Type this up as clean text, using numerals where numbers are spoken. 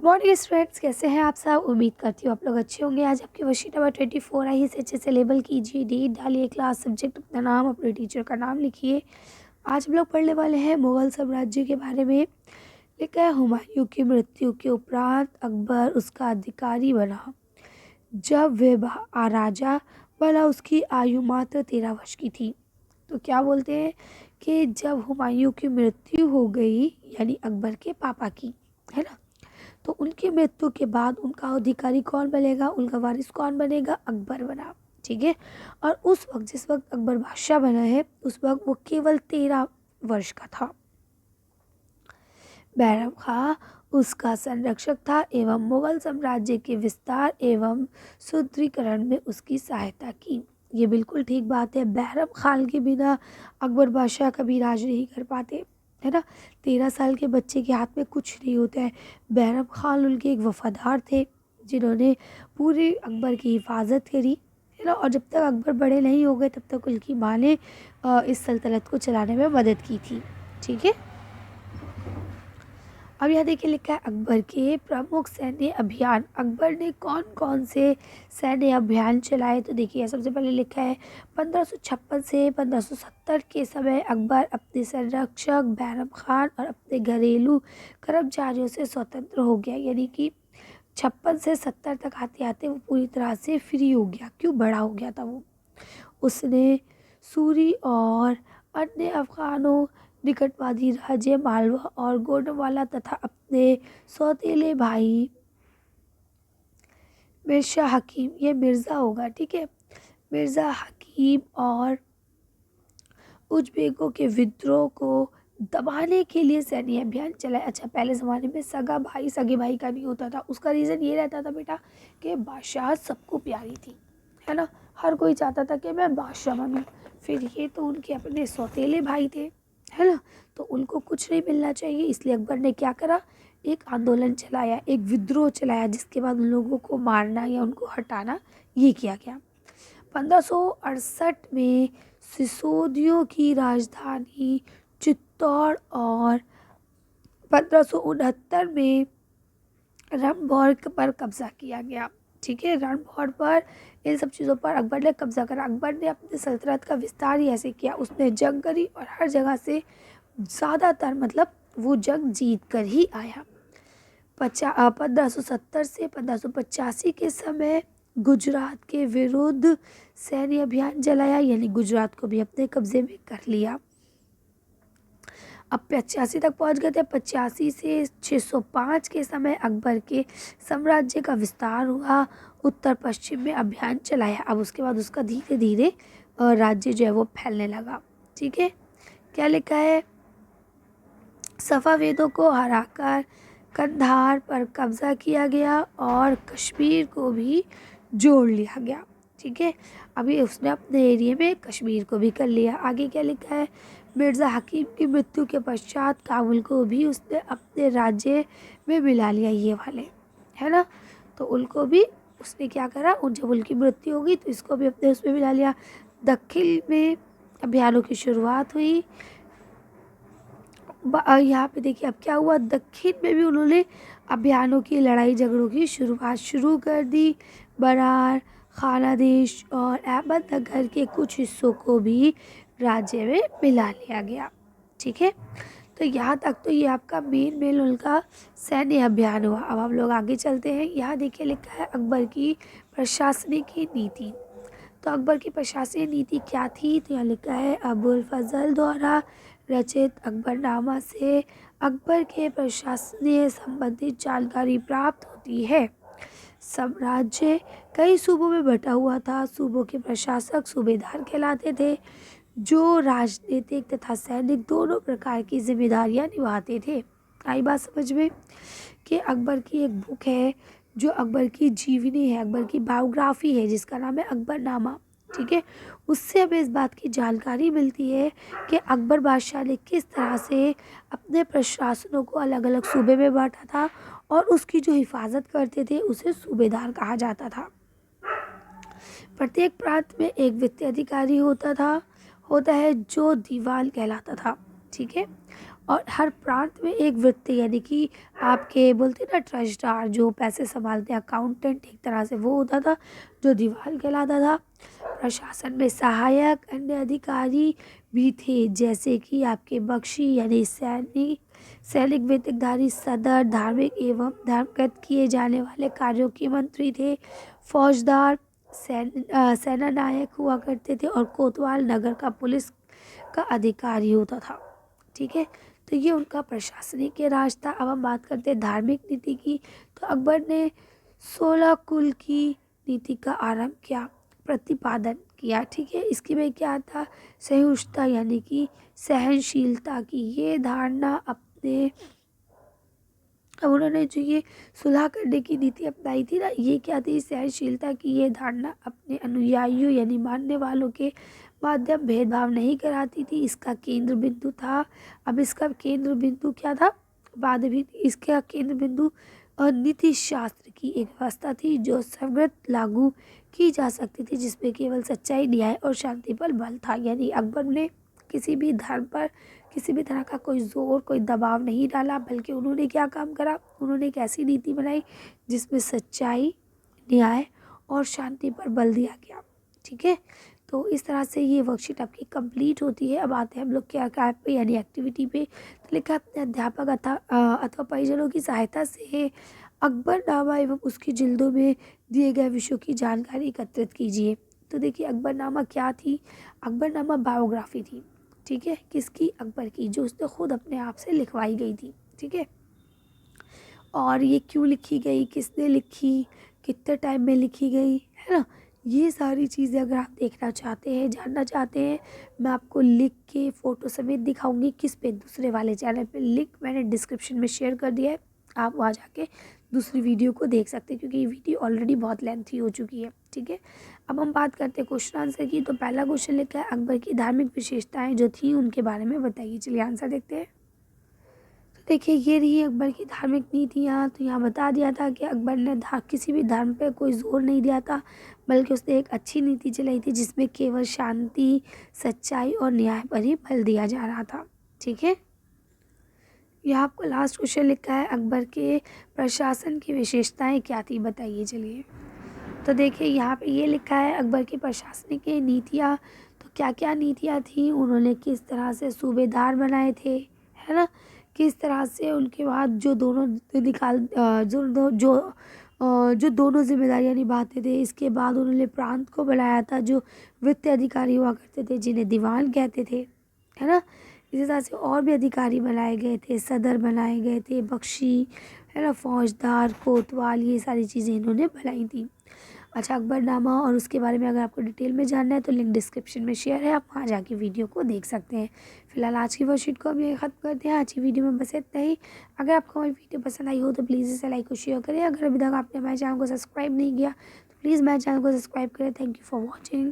Morning students, कैसे हैं आप सब। उम्मीद करती हूँ आप लोग अच्छे होंगे। आज आपकी वर्कशीट नंबर 24 आई है। इसे अच्छे से लेबल कीजिए, डेट डालिए, क्लास, सब्जेक्ट, अपना नाम, अपने टीचर का नाम लिखिए। आज हम लोग पढ़ने वाले हैं मुगल साम्राज्य के बारे में। लिखा है, हुमायूं की मृत्यु के उपरांत अकबर उसका अधिकारी बना। जब वह राजा बना उसकी आयु मात्र 13 वर्ष की थी। तो क्या बोलते हैं कि जब हुमायूं की मृत्यु हो गई, यानी अकबर के पापा की, है ना, तो उनकी मृत्यु के बाद उनका अधिकारी कौन बनेगा, उनका वारिस कौन बनेगा, अकबर बना। ठीक है। और उस वक्त, जिस वक्त अकबर बादशाह बना है, उस वक्त वो केवल 13 वर्ष का था। बैरम खां उसका संरक्षक था एवं मुगल साम्राज्य के विस्तार एवं सुदृढ़ीकरण में उसकी सहायता की। ये बिल्कुल ठीक बात है। बैरम खान के बिना अकबर बादशाह कभी राज नहीं कर पाते, है ना। 13 साल के बच्चे के हाथ में कुछ नहीं होता है। बैरम खान उनके एक वफादार थे, जिन्होंने पूरी अकबर की हिफाजत करी, है ना। और जब तक अकबर बड़े नहीं हो गए, तब तक उनकी माँ ने इस सल्तनत को चलाने में मदद की थी। ठीक है। अब यहाँ देखिए, लिखा है अकबर के प्रमुख सैन्य अभियान। अकबर ने कौन कौन से सैन्य अभियान चलाए, तो देखिए सबसे पहले लिखा है 1556 से 1570 के समय अकबर अपने संरक्षक बैरम खान और अपने घरेलू कर्मचारियों से स्वतंत्र हो गया। यानी कि 56 से 70 तक आते आते वो पूरी तरह से फ्री हो गया। क्यों, बड़ा हो गया था वो। उसने सूरी और अन्य अफगानों, निकटवादी राज्य मालवा और गोंडवाना तथा अपने सौतेले भाई मिर्जा हकीम, ये मिर्ज़ा होगा, ठीक है, मिर्ज़ा हकीम और उज़्बेकों के विद्रोह को दबाने के लिए सैन्य अभियान चलाया। अच्छा, पहले ज़माने में सगा भाई सगे भाई का नहीं होता था। उसका रीज़न ये रहता था बेटा कि बादशाह सबको प्यारी थी, है ना। हर कोई चाहता था कि मैं बादशाह बनूं। फिर ये तो उनके अपने सौतेले भाई थे, है ना, तो उनको कुछ नहीं मिलना चाहिए। इसलिए अकबर ने क्या करा, एक आंदोलन चलाया, एक विद्रोह चलाया, जिसके बाद उन लोगों को मारना या उनको हटाना, ये किया गया। 1568 में सिसोदियों की राजधानी चित्तौड़ और 1569 में रणभौर पर कब्जा किया गया। ठीक है, रणभौर पर, इन सब चीज़ों पर अकबर ने कब्जा करा। अकबर ने अपनी सल्तनत का विस्तार ही ऐसे किया, उसने जंग करी और हर जगह से ज़्यादातर, मतलब वो जंग जीत कर ही आया। 1570 से 1585 के समय गुजरात के विरुद्ध सैन्य अभियान चलाया, यानी गुजरात को भी अपने कब्जे में कर लिया। अब 85 तक पहुंच गए थे। 85 से 605 के समय अकबर के साम्राज्य का विस्तार हुआ, उत्तर पश्चिम में अभियान चलाया। अब उसके बाद उसका धीरे धीरे राज्य जो है वो फैलने लगा। ठीक है, क्या लिखा है, सफ़ावेदों को हराकर कंधार पर कब्जा किया गया और कश्मीर को भी जोड़ लिया गया। ठीक है, अभी उसने अपने एरिया में कश्मीर को भी कर लिया। आगे क्या लिखा है, मिर्ज़ा हकीम की मृत्यु के पश्चात काबुल को भी उसने अपने राज्य में मिला लिया। ये वाले, है ना, तो उनको भी उसने क्या करा, जब उनकी मृत्यु होगी तो इसको भी अपने उसमें मिला लिया। दक्षिण में अभियानों की शुरुआत हुई। यहाँ पे देखिए अब क्या हुआ, दक्षिण में भी उन्होंने अभियानों की, लड़ाई झगड़ों की शुरुआत शुरू कर दी। बरार, खानादेश और अहमदनगर के कुछ हिस्सों को भी राज्य में मिला लिया गया। ठीक है, तो यहाँ तक तो ये आपका मेन उनका सैन्य अभियान हुआ। अब हम लोग आगे चलते हैं। यहाँ देखिए लिखा है अकबर की प्रशासनिक नीति। तो अकबर की प्रशासनिक नीति क्या थी, तो यहाँ लिखा है, अबुल फजल द्वारा रचित अकबरनामा से अकबर के प्रशासनिक संबंधित जानकारी प्राप्त होती है। साम्राज्य कई सूबों में बटा हुआ था। सूबों के प्रशासक सूबेदार कहलाते थे, जो राजनीतिक तथा सैनिक दोनों प्रकार की जिम्मेदारियां निभाते थे। आई बात समझ में, कि अकबर की एक बुक है जो अकबर की जीवनी है, अकबर की बायोग्राफी है, जिसका नाम है अकबरनामा। ठीक है, उससे हमें इस बात की जानकारी मिलती है कि अकबर बादशाह ने किस तरह से अपने प्रशासनों को अलग अलग सूबे में बांटा था और उसकी जो हिफाजत करते थे उसे सूबेदार कहा जाता था। प्रत्येक प्रांत में एक वित्तीय अधिकारी होता है, जो दीवान कहलाता था। ठीक है। और हर प्रांत में एक वृत्ति यानी कि आपके बोलते हैं ना ट्रस्टदार जो पैसे संभालते हैं, अकाउंटेंट एक तरह से वो होता था जो दीवान कहलाता था। प्रशासन में सहायक अन्य अधिकारी भी थे जैसे कि आपके बख्शी यानी सैनिक वेतनधारी, सदर धार्मिक एवं धर्मगत किए जाने वाले कार्यों के मंत्री थे, फौजदार, सेना नायक हुआ करते थे और कोतवाल नगर का पुलिस का अधिकारी होता था। ठीक है, तो ये उनका प्रशासनिक के राज था। अब हम बात करते हैं धार्मिक नीति की। तो अकबर ने 16 कुल की नीति का आरंभ किया, प्रतिपादन किया। ठीक है, इसकी में क्या था, सहिष्णुता यानी कि सहनशीलता की ये धारणा अपने अब उन्होंने जो ये सुलह करने की नीति अपनाई थी ना, ये क्या थी, सहनशीलता की ये धारणा अपने अनुयायियों यानी मानने वालों के माध्यम भेदभाव नहीं कराती थी, इसका केंद्र बिंदु था। अब इसका केंद्र बिंदु क्या था, बाद भी इसका केंद्र बिंदु नीति शास्त्र की एक व्यवस्था थी जो सर्वत्र लागू की जा सकती थी, जिसमें केवल सच्चाई, न्याय और शांति पर बल था। यानी अकबर ने किसी भी धर्म पर किसी भी तरह का कोई जोर, कोई दबाव नहीं डाला, बल्कि उन्होंने क्या काम करा, उन्होंने एक ऐसी नीति बनाई जिसमें सच्चाई, न्याय और शांति पर बल दिया गया। ठीक है, तो इस तरह से ये वर्कशीट आपकी कंप्लीट होती है। अब आते हैं हम लोग क्या कार्य पे यानी एक्टिविटी पे। तो लिखा है, अपने अध्यापक अथवा परिजनों की सहायता से अकबरनामा एवं उसकी जिल्दों में दिए गए विषयों की जानकारी एकत्रित कीजिए। तो देखिए अकबरनामा क्या थी, अकबरनामा बायोग्राफी थी। ठीक है, किसकी, अकबर की, जो उसने खुद अपने आप से लिखवाई गई थी। ठीक है, और ये क्यों लिखी गई, किसने लिखी, कितने टाइम में लिखी गई, है ना, ये सारी चीज़ें अगर आप देखना चाहते हैं, जानना चाहते हैं, मैं आपको लिख के फ़ोटो समेत दिखाऊंगी। किस पे, दूसरे वाले चैनल पे, लिंक मैंने डिस्क्रिप्शन में शेयर कर दिया है, आप वहाँ जाके दूसरी वीडियो को देख सकते हैं क्योंकि ये वीडियो ऑलरेडी बहुत लेंथी हो चुकी है। ठीक है, अब हम बात करते हैं क्वेश्चन आंसर की। तो पहला क्वेश्चन लिखा है, अकबर की धार्मिक विशेषताएं जो थी उनके बारे में बताइए। चलिए आंसर देखते हैं। तो देखिए ये रही अकबर की धार्मिक नीतियाँ। तो यहाँ बता दिया था कि अकबर ने किसी भी धर्म पे कोई जोर नहीं दिया था, बल्कि उसने एक अच्छी नीति चलाई थी जिसमें केवल शांति, सच्चाई और न्याय पर ही बल दिया जा रहा था। ठीक है, यहाँ आपको लास्ट क्वेश्चन लिखा है, अकबर के प्रशासन की विशेषताएं क्या थी बताइए। चलिए, तो देखिए यहाँ पे ये लिखा है, अकबर की प्रशासनिक नीतियाँ। तो क्या क्या नीतियाँ थी, उन्होंने किस तरह से सूबेदार बनाए थे, है ना, किस तरह से उनके बाद जो दोनों जो दोनों जिम्मेदारियाँ निभाते थे। इसके बाद उन्होंने प्रांत को बनाया था जो वित्त अधिकारी हुआ करते थे जिन्हें दीवान कहते थे, है ना। इसी तरह से और भी अधिकारी बनाए गए थे, सदर बनाए गए थे, बख्शी, है ना, फौजदार, कोतवाल, ये सारी चीज़ें इन्होंने बनाई थी। अच्छा, अकबरनामा और उसके बारे में अगर आपको डिटेल में जानना है तो लिंक डिस्क्रिप्शन में शेयर है, आप वहाँ जाके वीडियो को देख सकते हैं। फिलहाल आज की वर्कशीट को हम ये ख़त्म करते हैं। आज की वीडियो में बस इतना ही। अगर आपको हमारी वीडियो पसंद आई हो तो प्लीज़ इसे लाइक और शेयर करें। अगर अभी तक आपने हमारे चैनल को सब्सक्राइब नहीं किया तो प्लीज़ हमारे चैनल को सब्सक्राइब करें। Thank you for watching.